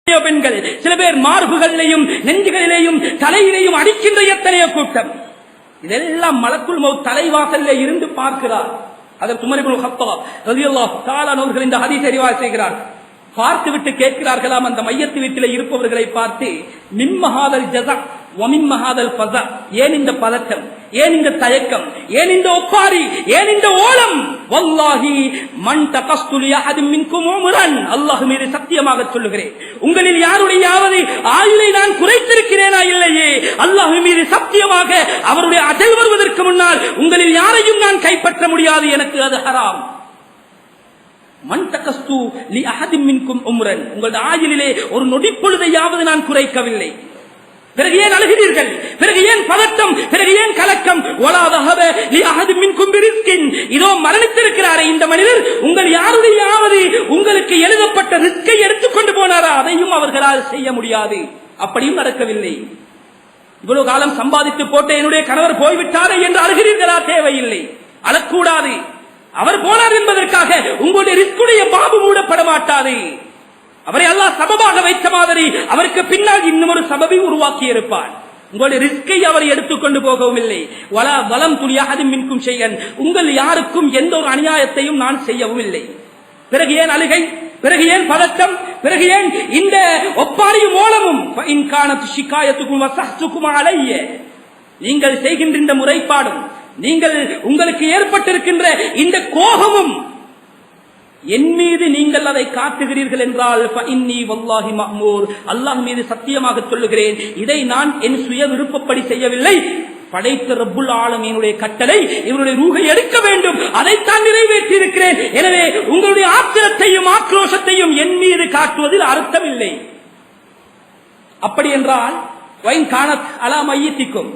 பெண்கள், சில பேர் மார்புகளிலேயும் நெஞ்சுகளிலேயும் தலையிலேயும் அடிக்கின்ற எத்தனையோ கூட்டம். இதெல்லாம் மலக்குல் மௌத் தலைவாசலில் இருந்து பார்க்கிறார். அதற்கு உமர் இப்னு கத்தாப் ரலியல்லாஹு தஆலா அவர்கள் இந்த ஹதீஸை ரிவாயத் செய்கிறார். பார்த்துவிட்டு கேட்கிறார்களாம் அந்த மையத்து வீட்டில் இருப்பவர்களை பார்த்து, மிம்மஹாதல் ஜஸா வ மிம்மஹாதல் ஃபஸா, ஏன் இந்த பதட்டம், ஏன் இந்த தயக்கம், ஏன் இந்த ஒப்பாரி, ஏன் இந்த ஓலம்? வல்லாஹி மன் தகஸ்து லிஅஹதின் மின்கும் உம்ரன், அல்லாஹ் மீது சத்தியமாக சொல்லுகிறேன், உங்களில் யாருடையாவது ஆயுளை நான் குறைத்திருக்கிறேனா இல்லையே, அல்லாஹ் மீது சத்தியமாக அவருடைய அஜல் வருவதற்கு முன்னால் உங்களில் யாரையும் நான் கைப்பற்ற முடியாது, எனக்கு அது ஹராம். மன் தகஸ்து லிஅஹதின் மின்கும் உம்ரன், உங்களுடைய ஆயுளிலே ஒரு நொடிப்பொழுதையாவது நான் குறைக்கவில்லை. பிறகு ஏன் அழுகிறீர்கள், பிறகு ஏன் பதட்டம், பிறகு ஏன் கலக்கம்? இதோ மரணித்திருக்கிறாரே இந்த மனிதர், உங்கள் யாருடையாவது உங்களுக்கு எழுதப்பட்ட ரிஸ்கை எடுத்துக்கொண்டு போனாரா? அதையும் அவர்களால் செய்ய முடியாது. அப்படியும் நடக்கவில்லை. இவ்வளவு காலம் சம்பாதித்து போட்ட என்னுடைய கணவர் போய்விட்டாரே என்று அழுகிறீர்களா? தேவையில்லை, அழக்கூடாது. அவர் போனார் என்பதற்காக உங்களுடைய ரிஸ்குடைய பாபு மூடப்பட மாட்டாது. அவரை அல்லாஹ் சபபாக வைத்த மாதிரி அவருக்கு பின்னால் இன்னும் ஒரு சபபை உருவாக்கி இருப்பான். உங்களுடைய ரிஸ்கை அவர் எடுத்துக்கொண்டு போகவும் இல்லை. வலா வலம் துளியாதும் மின்கும் செய்யன், உங்கள் யாருக்கும் எந்த ஒரு அநியாயத்தையும் நான் செய்யவும் இல்லை. பிறகு ஏன் அழுகை, பிறகு ஏன் பதட்டம், பிறகு ஏன் இந்த ஒப்பாரியும் ஓலமும்? நீங்கள் செய்கின்ற இந்த முறைப்பாடும், நீங்கள் உங்களுக்கு ஏற்பட்டிருக்கின்ற இந்த கோபமும், என் மீது நீங்கள் அதை காட்டுகிறீர்கள் என்றால் அல்லாஹ் மீது சத்தியமாக சொல்லுகிறேன், இதை நான் என் சுய விருப்பப்படி செய்யவில்லை. படைத்த ரப்புல் ஆலமீனுடைய கட்டளை, இவருடைய ரூஹை எடுக்க வேண்டும், அதைத்தான் நிறைவேற்றி இருக்கிறேன். எனவே உங்களுடைய ஆத்திரத்தையும் ஆக்ரோஷத்தையும் என் மீது காட்டுவதில் அர்த்தமில்லை. அப்படி என்றால் வைன் காணத் அலா மையத்திக்கும்,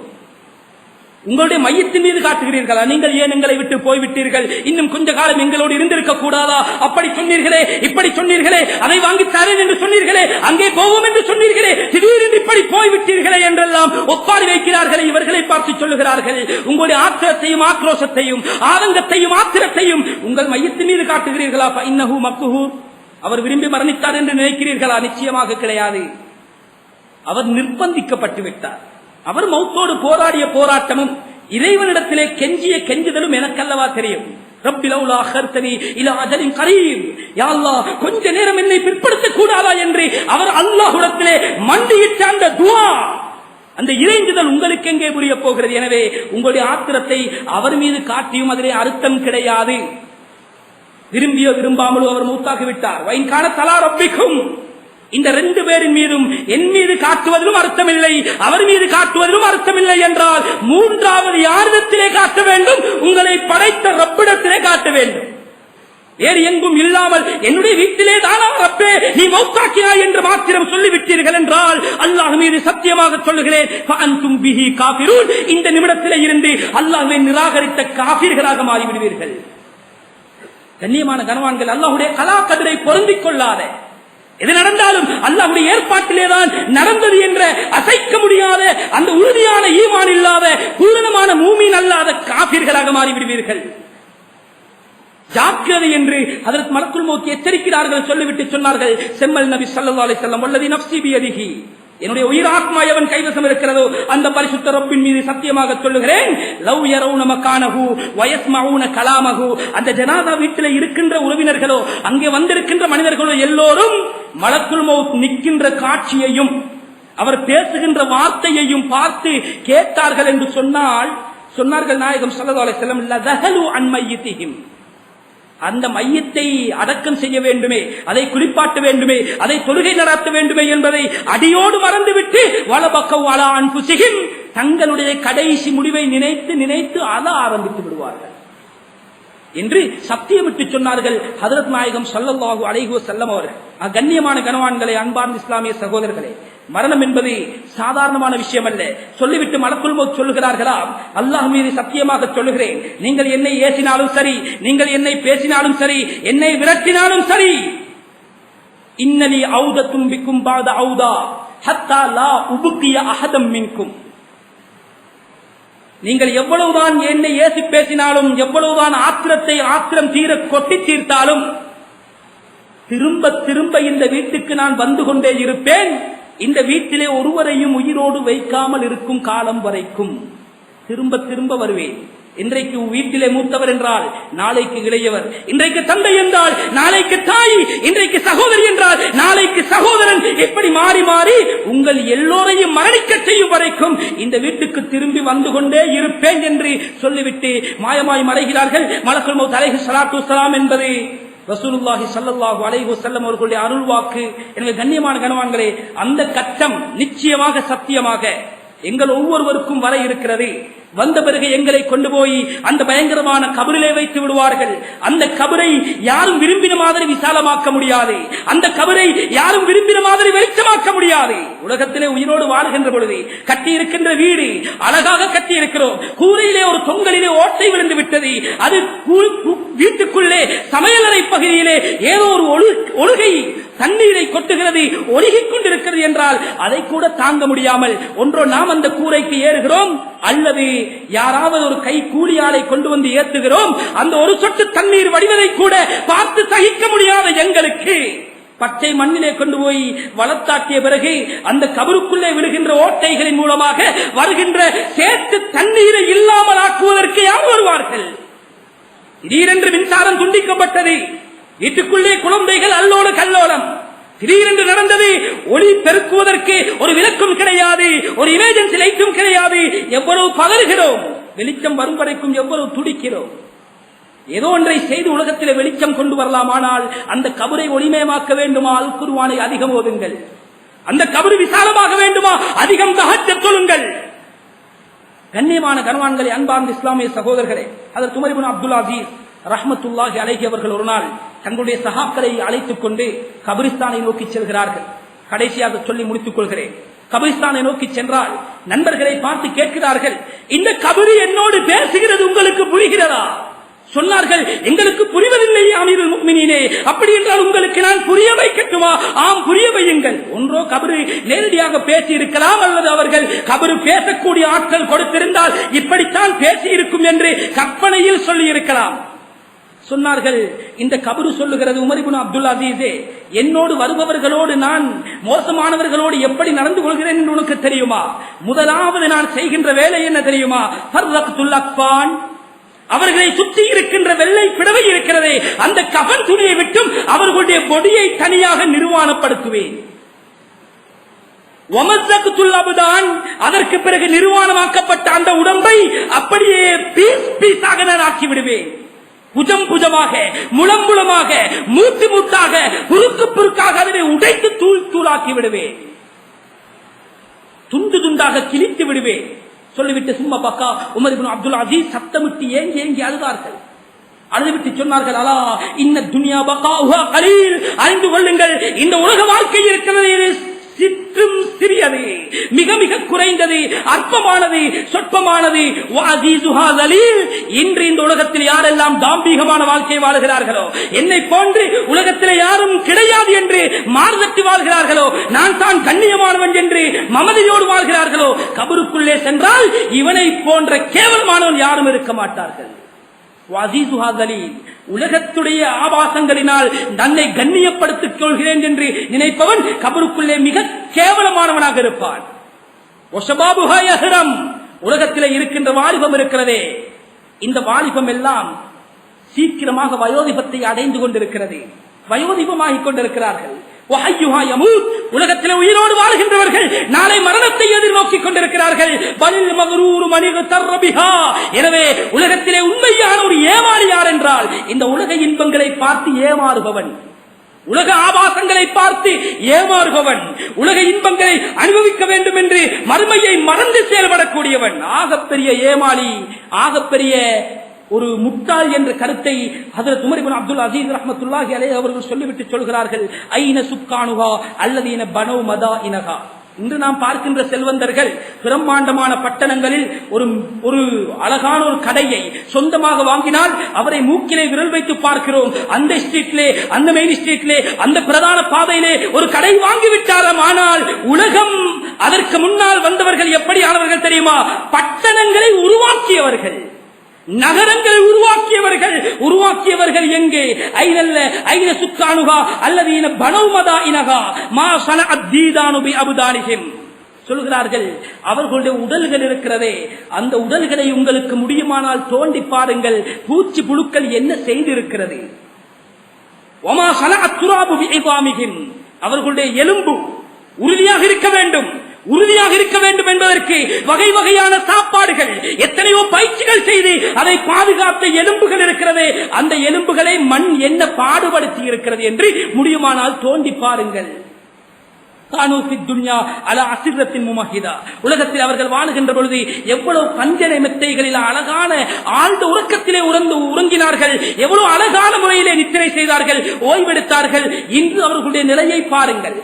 உங்களுடைய மையத்தின் மீது காட்டுகிறீர்களா? நீங்கள் ஏன் எங்களை விட்டு போய்விட்டீர்கள், இன்னும் கொஞ்ச காலம் எங்களோடு இருந்திருக்க கூடாதா? அப்படி சொன்னீர்களே, இப்படி சொன்னீர்களே, அதை வாங்கி தரேன் என்று சொன்னீர்களே, அங்கே போவோம் என்று சொன்னீர்களே, திடீரென்று இப்படி போய்விட்டீர்களே என்றெல்லாம் ஒப்பாரி வைக்கிறார்களே. இவர்களை பார்த்து சொல்லுகிறார்கள், உங்களுடைய ஆத்திரத்தையும் ஆக்ரோஷத்தையும் ஆதங்கத்தையும் ஆத்திரத்தையும் உங்கள் மையத்தின் மீது காட்டுகிறீர்களா? இன்னஹு மக்ஹூ, அவர் விரும்பி மரணித்தார் என்று நினைக்கிறீர்களா? நிச்சயமாக கிடையாது. அவர் நிர்பந்திக்கப்பட்டு விட்டார். அவர் மௌத்தோடு போராடிய போராட்டமும் இறைவனிடத்திலே கெஞ்சிய கெஞ்சுதலும் எனக்கல்லவா தெரியும். ரப்பி லௌலா அஹர்தனி இலா அஜலின் கரீம், யா அல்லாஹ் கொஞ்ச நேரம் என்னை பிற்படுத்த கூடாதா என்று அவர் அல்லாஹ்விடத்திலே மண்டியிட்ட அந்த துஆ, அந்த இறைஞ்சுதல் உங்களுக்கு எங்கே புரிய போகிறது? எனவே உங்களுடைய ஆத்திரத்தை அவர் மீது காட்டியும் அதிலே அர்த்தம் கிடையாது. விரும்பியோ விரும்பாமலோ அவர் மௌத்தாகிவிட்டார். வைன் கான தலா ரப்பிக்கும், இந்த ரெண்டு பேரின் மீதும் என் மீது காட்டுவதிலும் அர்த்தமில்லை, அவர் மீது காட்டுவதிலும் அர்த்தமில்லை என்றால் மூன்றாவது யாரிடத்திலே காட்ட வேண்டும்? உங்களை படைத்த ரப்பிடத்திலே காட்ட வேண்டும். வேறு எங்கும் இல்லாமல் என்னுடைய வீட்டிலே தானா ரப்பே நீ மௌத்தாக்கினாய் என்று மாத்திரம் சொல்லிவிட்டீர்கள் என்றால் அல்லாஹ் மீது சத்தியமாக சொல்லுகிறேன், ஃபஅன்தும் பிஹி காஃபிரூன், இந்த நிமிடத்திலே இருந்து அல்லாஹ்வை நிராகரித்த காஃபிர்களாக மாறிவிடுவீர்கள். கண்ணியமான கனவான்கள், அல்லாஹ்வுடைய கலா கதிரை பொருந்திக் கொள்ளாத, எது நடந்தாலும் அல்லாஹ்வுடைய ஏற்பாட்டிலேதான் நடந்தது என்ற அசைக்க முடியாத அந்த உறுதியான ஈமான் இல்லாத பூரணமான மூமீன் அல்லாத காஃபிர்களாக மாறிவிடுவீர்கள். ஜாக்கிரதை என்று ஹஜ்ரத் மலக்குல் மௌத் எச்சரிக்கிறார்கள். சொல்லிவிட்டு சொன்னார்கள், செம்மல் நபி ஸல்லல்லாஹு அலைஹி வஸல்லம், வல்லதி நஃப்ஸி பியதிஹி, என்னுடைய உயிர் ஆத்மா எவன் கைவசம் இருக்கிறதோ அந்த பரிசுத்த ரப்பின் மீது சத்தியமாக சொல்லுகிறேன், லவ் யரவுன மகானஹு வயஸ்மஊன கலாமஹு, அந்த ஜனாதா வீட்டில் இருக்கின்ற உறவினர்களோ அங்கே வந்திருக்கின்ற மனிதர்களோ எல்லோரும் மலக்குல் மௌத் நிற்கின்ற காட்சியையும் அவர் பேசுகின்ற வார்த்தையையும் பார்த்து கேட்டார்கள் என்று சொன்னார்கள் நாயகம் ஸல்லல்லாஹு அலைஹி வஸல்லம், லதஹலு அன் மையிதிஹிம், அந்த மையத்தை அடக்கம் செய்ய வேண்டுமே, அதை குளிப்பாட்ட வேண்டுமே, அதை தொழுகை நடத்த வேண்டுமே என்பதை அடியோடு மறந்துவிட்டு வலபக்கவ் அலா அன்ஃபுஸிஹிம், தங்களுடைய கடைசி முடிவை நினைத்து நினைத்து அழ ஆரம்பித்து விடுவார்கள் என்று சத்தியமிட்டு சொன்னார்கள் ஹஜ்ரத் நாயகம் ஸல்லல்லாஹு அலைஹி வஸல்லம் அவர்கள். கண்ணியமான கனவான்களே, அன்பார்ந்த இஸ்லாமிய சகோதரர்களே, மரணம் என்பது சாதாரணமான விஷயம் அல்ல. சொல்லிவிட்டு மலக்குல் மௌத் சொல்லுகிறார்களா, அல்லாஹ் மீது சத்தியமாக சொல்லுகிறேன், நீங்கள் என்னை ஏசினாலும் சரி, நீங்கள் என்னை பேசினாலும் சரி, என்னை விரட்டினாலும் சரி, இன்னலி ஔதத்தும் பிக்கும் பாத ஔதா ஹத்தா லா உபுக்கிய அஹதம் மின்கும், நீங்கள் எவ்வளவுதான் என்னை ஏசி பேசினாலும், எவ்வளவுதான் ஆத்திரம் தீர கொட்டி தீர்த்தாலும், திரும்ப திரும்ப இந்த வீட்டுக்கு நான் வந்து கொண்டே இருப்பேன். இந்த வீட்டிலே ஒருவரையும் உயிரோடு வைக்காமல் இருக்கும் காலம் வரைக்கும் திரும்ப திரும்ப வருவேன். இன்றைக்கு வீட்டிலே மூத்தவர் என்றால் நாளைக்கு இளையவர், இன்றைக்கு தந்தை என்றால் நாளைக்கு தாய், இன்றைக்கு சகோதரி என்றால் நாளைக்கு சகோதரன், எப்படி மாறி மாறி உங்கள் எல்லோரையும் மரணிக்க செய்யும் வரைக்கும் இந்த வீட்டுக்கு திரும்பி வந்து கொண்டே இருப்பேன் என்று சொல்லிவிட்டு மாயமாய் மறைகிறார்கள். மலக்குல் மௌத் அலைஹிஸ்ஸலாத்து வஸ்ஸலாம் என்பது ரசூலுல்லாஹி ஸல்லல்லாஹு அலைஹி வஸல்லம் அவர்களுடைய அருள் வாக்கு. எனவே கண்ணியமான கணவான்களே, அந்த கட்டம் நிச்சயமாக சத்தியமாக எங்கள் ஒவ்வொருவருக்கும் வர இருக்கிறது. வந்த பிறகு எங்களை கொண்டு போய் அந்த பயங்கரமான கபரிலே வைத்து விடுவார்கள். அந்த கபரை யாரும் விரும்பின மாதிரி விசாலமாக்க முடியாது. அந்த கபரை யாரும் விரும்பின மாதிரி வெளிச்சமாக்க முடியாது. உலகத்திலே உயிரோடு வாழுகின்ற பொழுது கட்டி இருக்கின்ற வீடு அழகாக கட்டி இருக்கிறோம். கூரையிலே ஒரு தொங்கலிலே ஓட்டை விழுந்து விட்டது. அது வீட்டுக்குள்ளே சமையலறை பகுதியிலே ஏதோ ஒரு ஒழுகை தண்ணீரை கொட்டுகிறது, ஒழுகிக் கொண்டிருக்கிறது என்றால் அதை கூட தாங்க முடியாமல் ஒன்றோ நாம் அந்த கூரைக்கு ஏறுகிறோம், அல்லது யாராவது ஒரு கை கூலியாளை கொண்டு வந்து ஏற்றுகிறோம். அந்த ஒரு சொட்டு தண்ணீர் வடிவதை கூட பார்த்து சகிக்க முடியாத எங்களுக்கு பச்சை மண்ணிலே கொண்டு போய் வளர்த்தாட்டிய பிறகு அந்த கபருக்குள்ளே விழுகின்ற ஓட்டைகளின் மூலமாக வருகின்ற சேற்று தண்ணீரை இல்லாமல் ஆக்குவதற்கு யார் வருவார்கள்? திடீரென்று மின்சாரம் துண்டிக்கப்பட்டது. வீட்டுக்குள்ளே குழந்தைகள் அல்லோடு கல்லோலம். திடீரென்று நடந்தது. ஒளி பெருக்குவதற்கு ஒரு விளக்கும் கிடையாது, ஒரு எமர்ஜென்சி லைட்டும் கிடையாது. எவ்வளவு பதறுகிறோம், வெளிச்சம் வரும் வரைக்கும் எவ்வளவு துடிக்கிறோம். ஏதோ ஒன்றை செய்து உலகத்தில் வெளிச்சம் கொண்டு வரலாம். ஆனால் அந்த கபரை ஒளிமயமாக்க வேண்டுமா? அல் குர்ஆனை அதிகம் ஓதுங்கள். அந்த கபரு விசாலமாக வேண்டுமா? அதிகம் தஹஜ்ஜத் தொழுங்கள். கண்ணியமான கனவான்களே, அன்பார்ந்த இஸ்லாமிய சகோதரர்களே, ஹஜ்ரத் உமர் இப்னு அப்துல் அசீஸ் ரஹ்மத்துல்லாஹி அலைஹி அவர்கள் ஒரு நாள் தங்களுடைய சஹாக்களை அழைத்துக் கொண்டு கபிரிஸ்தானை நோக்கி செல்கிறார்கள். கடைசியாக சொல்லி முடித்துக் கொள்கிறேன். கபிரிஸ்தானை நோக்கி சென்றால் நண்பர்களை பார்த்து கேட்கிறார்கள், இந்த கபரி என்னோடு பேசுகிறது உங்களுக்கு புரிகிறதா? சொன்னார்கள், எங்களுக்கு புரிவதில்லை அமீருல் முஃமினீனே. அப்படி என்றால் உங்களுக்கு நான் புரிய வைக்கட்டுமா? ஆம், புரிய வையுங்கள். ஒன்றோ கபரு நேரடியாக பேசி இருக்கலாம், அல்லது அவர்கள் கபரு பேசக்கூடிய ஆட்கள் கொடுத்திருந்தால் இப்படித்தான் பேசி இருக்கும் என்று கற்பனையில் சொல்லி இருக்கலாம். சொன்னார்கள், இந்த கபரு சொல்லுகிறது, உமர் இப்னு அப்துல் அசீஸே, என்னோடு வருபவர்களோடு நான் மோசமானவர்களோடு எப்படி நடந்து கொள்கிறேன் என்று உனக்கு தெரியுமா? முதலாவது நான் செய்கின்ற வேலை என்ன தெரியுமா? ஃபர்ரக்துல் அக்ஃபான், அவர்களை சுற்றி இருக்கின்ற வெள்ளை பிடவை இருக்கிறதே, அந்த கஃன் துணியை விட்டும் அவர்களுடைய பொடியை தனியாக நிர்வாணப்படுத்துவேன். வமஸக்துல் அப்தான், அதற்கு பிறகு நிர்வாணமாக்கப்பட்ட அந்த உடம்பை அப்படியே பீஸ் பீஸாக நான் ஆக்கி விடுவேன். புஜம் புஜமாக, முளம் முளமாக, மூட்டு மூட்டாக, குறுக்கு குறுக்காக அதனை உடைத்து தூள் தூளாக்கி விடுவேன். துண்டு துண்டாக கிழித்து விடுவேன். சொல்லிவிட்டு சும்மா பக்கா உமர் இப்னு அப்துல் அசீஸ் சத்தமிட்டு ஏங்கி ஏங்கி அழுதார்கள். அழுதுவிட்டு சொன்னார்கள், அலா இன்ன துன்யா பகாஉஹா கலீல், அறிந்து கொள்ளுங்கள், இந்த உலக வாழ்க்கை இருக்கிறது சிற்றும் சிறியது, மிக மிக குறைந்தது, அற்பமானது, சொற்பமானது. வஅஸீஸுஹா ஸலீல், இன்று இந்த உலகத்தில் யாரெல்லாம் தாம்பீகமான வாழ்க்கை வாழுகிறார்களோ, என்னை போன்று உலகத்தில் யாரும் கிடையாது என்று மார்தட்டி வாழ்கிறார்களோ, நான் தான் கண்ணியமானவன் என்று மமதையோடு வாழ்கிறார்களோ, கபருக்குள்ளே சென்றால் இவனை போன்ற கேவலமானவன் யாரும் இருக்க மாட்டார்கள். உலகத்துடைய ஆபாசங்களினால் தன்னை கண்ணியப்படுத்திக் கொள்கிறேன் என்று நினைப்பவன் கபருக்குள்ளே மிக கேவலமானவனாக இருப்பான். உலகத்திலே இருக்கின்ற வாலிபம் இருக்கிறதே, இந்த வாலிபம் எல்லாம் சீக்கிரமாக வயோதிபத்தை அடைந்து கொண்டிருக்கிறது, வயோதிபமாகிக் கொண்டிருக்கிறார்கள். உலகத்தில் உயிரோடு வாழ்கின்றவர்கள் நாளை மரணத்தை எதிர்நோக்கிக் கொண்டிருக்கிறார்கள். எனவே உலகத்திலே உண்மையான ஒரு ஏமாறு யார் என்றால் இந்த உலக இன்பங்களை பார்த்து ஏமாறுபவன், உலக ஆபாசங்களை பார்த்து ஏமாறுபவன், உலக இன்பங்களை அனுபவிக்க வேண்டும் என்று மறுமையை மறந்து செயல்படக்கூடியவன் ஆகப்பெரிய ஏமாளி, ஆகப்பெரிய ஒரு முட்டாள் என்ற கருத்தை ஹஜ்ரத் உமர் இப்னு அப்துல் அசீஸ் ரஹ்மத்துல்லாஹி அலைஹி அவர்கள் சொல்லிவிட்டு சொல்கிறார்கள், ஐன சுக்கானுஹா அல்லதீன பனௌ மதாயினஹா. இன்று நாம் பார்க்கின்ற செல்வந்தர்கள் பிரம்மாண்டமான பட்டணங்களில் ஒரு அழகான ஒரு கடையை சொந்தமாக வாங்கினால் அவரை மூக்கிலே விரல் வைத்து பார்க்கிறோம். அந்த ஸ்ட்ரீட்லே, அந்த மெயின் ஸ்ட்ரீட்லே, அந்த பிரதான பாதையிலே ஒரு கடை வாங்கிவிட்டாராம். ஆனால் உலகம் அதற்கு முன்னால் வந்தவர்கள் எப்படி ஆனவர்கள் தெரியுமா? பட்டணங்களை உருவாக்கியவர்கள். நகரங்களை உருவாக்கியவர்கள் எங்கே? ஐன சுக்கானுகா அல்லதீன பனௌமதா இனகா மா சனஅத் தீதானு பி அபுதானிஹிம். சொல்கிறார்கள், அவர்களுடைய உடல்கள் இருக்கிறதே, அந்த உடல்களை உங்களுக்கு முடியுமானால் தோண்டி பாருங்கள், பூச்சி புழுக்கள் என்ன செய்திருக்கிறது. ஒமா சனஅத் துராபு பி இதாமிஹிம். அவர்களுடைய எலும்பு உறுதியாக இருக்க வேண்டும். உறுதியாக இருக்க வேண்டும் என்பதற்கு வகை வகையான சாப்பாடுகள், எத்தனையோ பயிற்சிகள் செய்து அதை பாதுகாத்த எலும்புகள் இருக்கிறது. அந்த எலும்புகளை மண் என்ன பாடுபடுத்தி இருக்கிறது என்று முடியுமானால் தோண்டி பாருங்கள். உலகத்தில் அவர்கள் வாழுகின்ற பொழுது எவ்வளவு பஞ்சனை மெத்தைகளில் அழகான ஆழ்ந்த உறக்கத்திலே உறங்கினார்கள், எவ்வளவு அழகான முறையிலே நித்திரை செய்தார்கள், ஓய்வெடுத்தார்கள். இன்று அவர்களுடைய நிலையை பாருங்கள்.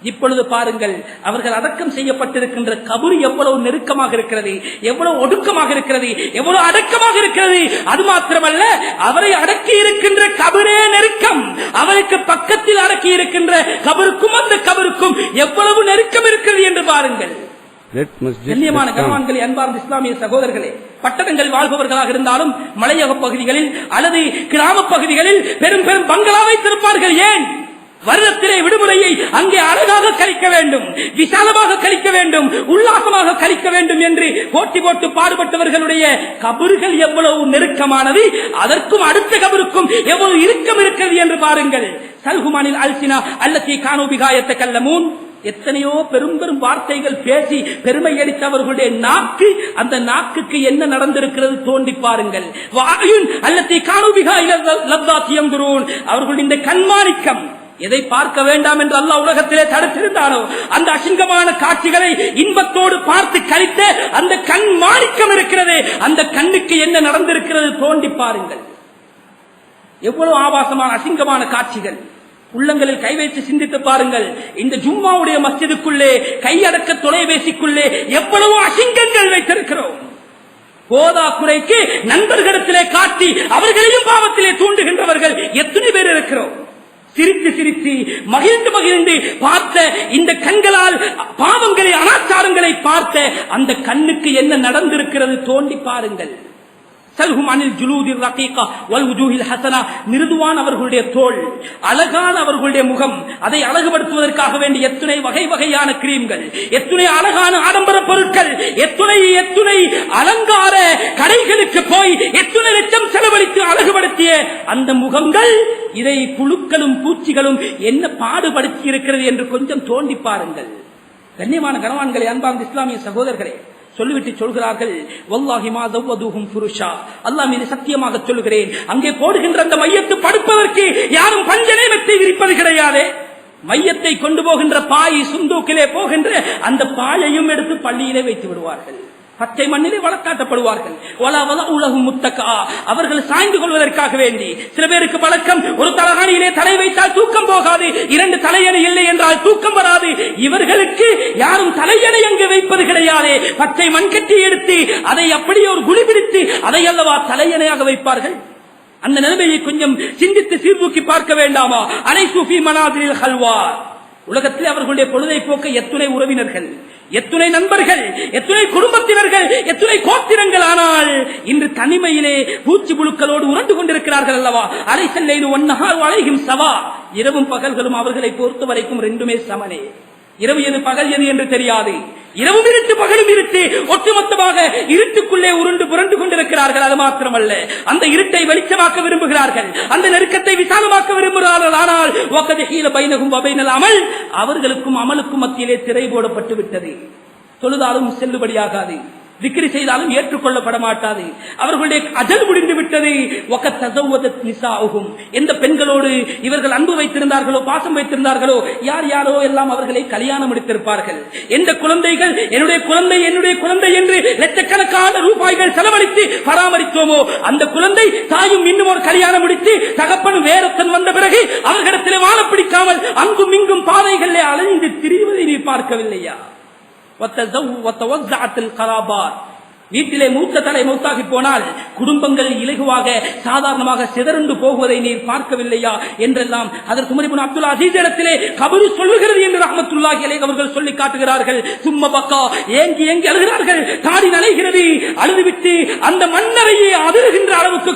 இப்பொழுது பாருங்கள், அவர்கள் அடக்கம் செய்யப்பட்டிருக்கின்ற கபர் எவ்வளவு நெருக்கமாக இருக்கிறது, எவ்வளவு ஒடுக்கமாக இருக்கிறது, எவ்வளவு அடக்கமாக இருக்கிறது. அது மாத்திரமல்ல, அவரை அடக்கி இருக்கின்ற கபரே நெருக்கம். அவருக்கு பக்கத்தில் அடக்கி இருக்கின்ற கபருக்கும் அந்த கபருக்கும் எவ்வளவு நெருக்கம் இருக்கிறது என்று பாருங்கள். கண்ணியமான கனவான்களே, அன்பார்ந்த இஸ்லாமிய சகோதரர்களே, பட்டணங்களில் வாழ்பவர்களாக இருந்தாலும் மலையக பகுதிகளில் அல்லது கிராம பகுதிகளில் பெரும் பெரும் பங்களா வைத்திருப்பார்கள். ஏன்? வருடத்திலே விடுமுறையை அங்கே அழகாக கழிக்க வேண்டும், விசாலமாக கழிக்க வேண்டும், உல்லாசமாக கழிக்க வேண்டும் என்று போட்டி போட்டு பாடுபட்டவர்களுடைய கபறுகள் எவ்வளவு நெருக்கமானது, அதற்கும் அடுத்த கபருக்கும் எவ்வளவு இறுக்கம் இருக்கிறது என்று பாருங்கள். சல்குமானில் அல்சினா அல்லத்தி கானோபிகாயத்தை கல்லமூன். எத்தனையோ பெரும் பெரும் வார்த்தைகள் பேசி பெருமை அடித்தவர்களுடைய நாக்கு, அந்த நாக்குக்கு என்ன நடந்திருக்கிறது தோண்டி பாருங்கள். அல்லத்தி கானோபிகாய லத்தாத்தியம் குருன். அவர்கள் இந்த கண்மாணிக்கம் எதை பார்க்க வேண்டாம் என்று அல்லாஹ் உலகத்திலே தடுத்திருந்தானோ அந்த அசிங்கமான காட்சிகளை இன்பத்தோடு பார்த்து கழித்த அந்த கண் மாணிக்கம் இருக்கிறது. அந்த கண்ணுக்கு என்ன நடந்திருக்கிறது தோண்டி பாருங்கள். எவ்வளவு ஆபாசமான அசிங்கமான காட்சிகள். உள்ளங்களில் கை வைத்து சிந்தித்து பாருங்கள். இந்த ஜும்மாவுடைய மஸ்ஜிதுக்குள்ளே கையடக்க தொலைபேசிக்குள்ளே எவ்வளவு அசிங்கங்கள் வைத்திருக்கிறோம். போதா குறைக்கு நண்பர்களிடத்திலே காட்டி அவர்களையும் பாவத்திலே தூண்டுகின்றவர்கள் எத்தனை பேர் இருக்கிறோம். சிரித்து சிரித்து மகிழ்ந்து பார்த்த இந்த கண்களால் பாவங்களை அனாச்சாரங்களை பார்த்த அந்த கண்ணுக்கு என்ன நடந்திருக்கிறது தோண்டி பாருங்கள். மிருதுவான அவர்களுடைய தோல், அழகான அவர்களுடைய முகம், அதை அழகுபடுத்துவதற்காக வேண்டிய எத்துணை வகை வகையான கிரீம்கள், எத்துணை அழகான ஆடம்பர பொருட்கள், எத்துணை அலங்கார கடைகளுக்கு போய் எத்துணை லட்சம் செலவழித்து அழகுபடுத்திய அந்த முகங்கள், இதை புழுக்களும் பூச்சிகளும் என்ன பாடுபடுத்தி இருக்கிறது என்று கொஞ்சம் தோண்டி பாருங்கள். கண்ணியமான கனவான்களே, அன்பார்ந்த இஸ்லாமிய சகோதரர்களே, சொல்லிவிட்டு சொல்கிறார்கள், வல்லாஹி மா தவ்வதுஹும் ஃபுருஷா. அல்லாஹ் மீது சத்தியமாக சொல்லுகிறேன், அங்கே போடுகின்ற அந்த மையத்து படுப்பதற்கு யாரும் பஞ்சனை மெத்தை விரிப்பது கிடையாது. மையத்தை கொண்டு போகின்ற பாய், சுந்தூக்கிலே போகின்ற அந்த பாயையும் எடுத்து பள்ளியிலே வைத்து விடுவார்கள். பச்சை மண்ணிலே வளர்க்காட்டப்படுவார்கள். அவர்கள் சாய்ந்து கொள்வதற்காக வேண்டி சில பேருக்கு பழக்கம், ஒரு தலகாணியிலே தலை வைத்தால் தூக்கம் போகாது, 2 தலையணை இல்லை என்றால் தூக்கம் வராது. இவர்களுக்கு யாரும் தலையணை அங்கு வைப்பது கிடையாது. பச்சை மண்கட்டி எடுத்து அதை அப்படியே ஒரு குழி பிடித்து அதை அல்லவா தலையணையாக வைப்பார்கள். அந்த நிலைமையை கொஞ்சம் சிந்தித்து சீர்தூக்கி பார்க்க வேண்டாமா? அனை சூஃபி மனாதில் ஹல்வா. உலகத்தில் அவர்களுடைய பொழுதை போக்க எத்துணை உறவினர்கள், எத்துணை நண்பர்கள், எத்துணை குடும்பத்தினர்கள், எத்துணை கோத்திரங்கள். ஆனால் இன்று தனிமையிலே பூச்சி புழுக்களோடு உரண்டு கொண்டிருக்கிறார்கள் அல்லவா? அலை செல்லைது ஒன்னஹார் அலைஹிம் சவா. இரவும் பகல்களும் அவர்களை பொறுத்த வரைக்கும் ரெண்டுமே சமனே. இரவு எது பகல் எது என்று தெரியாது. இரவும் இருட்டு பகலும் இருட்டு, ஒட்டுமொத்தமாக இருட்டுக்குள்ளே உருண்டு புரண்டு கொண்டிருக்கிறார்கள். அது மாத்திரமல்ல, அந்த இருட்டை வெளிச்சமாக்க விரும்புகிறார்கள், அந்த நெருக்கத்தை விசாலமாக்க விரும்புகிறார்கள். ஆனால் அமல், அவர்களுக்கும் அமலுக்கும் மத்தியிலே திரை போடப்பட்டு விட்டது. தொழுதாலும் செல்லுபடியாகாது, விக்ரி செய்தாலும் ஏற்றுக்கொள்ளப்பட மாட்டாது. அவர்களுடைய அஜல் முடிந்து விட்டது. எந்த பெண்களோடு இவர்கள் அன்பு வைத்திருந்தார்களோ, பாசம் வைத்திருந்தார்களோ, யாரோ எல்லாம் அவர்களை கல்யாணம் முடித்திருப்பார்கள். எந்த குழந்தைகள் என்னுடைய குழந்தை என்று லட்சக்கணக்கான ரூபாய்கள் செலவழித்து பராமரித்தோமோ, அந்த குழந்தை தாயும் இன்னும் ஒரு கல்யாணம் முடித்து தகப்பனும் வேறத்தன் வந்த பிறகு அவர்களிடத்திலே வாழ பிடிக்காமல் அங்கும் இங்கும் பாதைகளிலே அலைந்து திரிவதை நீ பார்க்கவில்லையா? வீட்டிலே மூத்த தலை மௌத்தாகி போனால் குடும்பங்கள் இலகுவாக சாதாரணமாக சிதறண்டு போகுவதை நீர் பார்க்கவில்லையா என்றெல்லாம் அதற்கு உமர் இப்னு அப்துல் அசீஸ் இடத்திலே கபரு சொல்லுகிறது என்று ரஹ்மத்துல்லாஹி அலைஹி அவர்கள் சொல்லி காட்டுகிறார்கள். சும்ம பக்கா, ஏங்கி ஏங்கி அழுகிறார்கள், தாடி நனைகிறது, அழுதுவிட்டு அந்த மண்ணறையை அதிர்கின்ற அளவுக்கு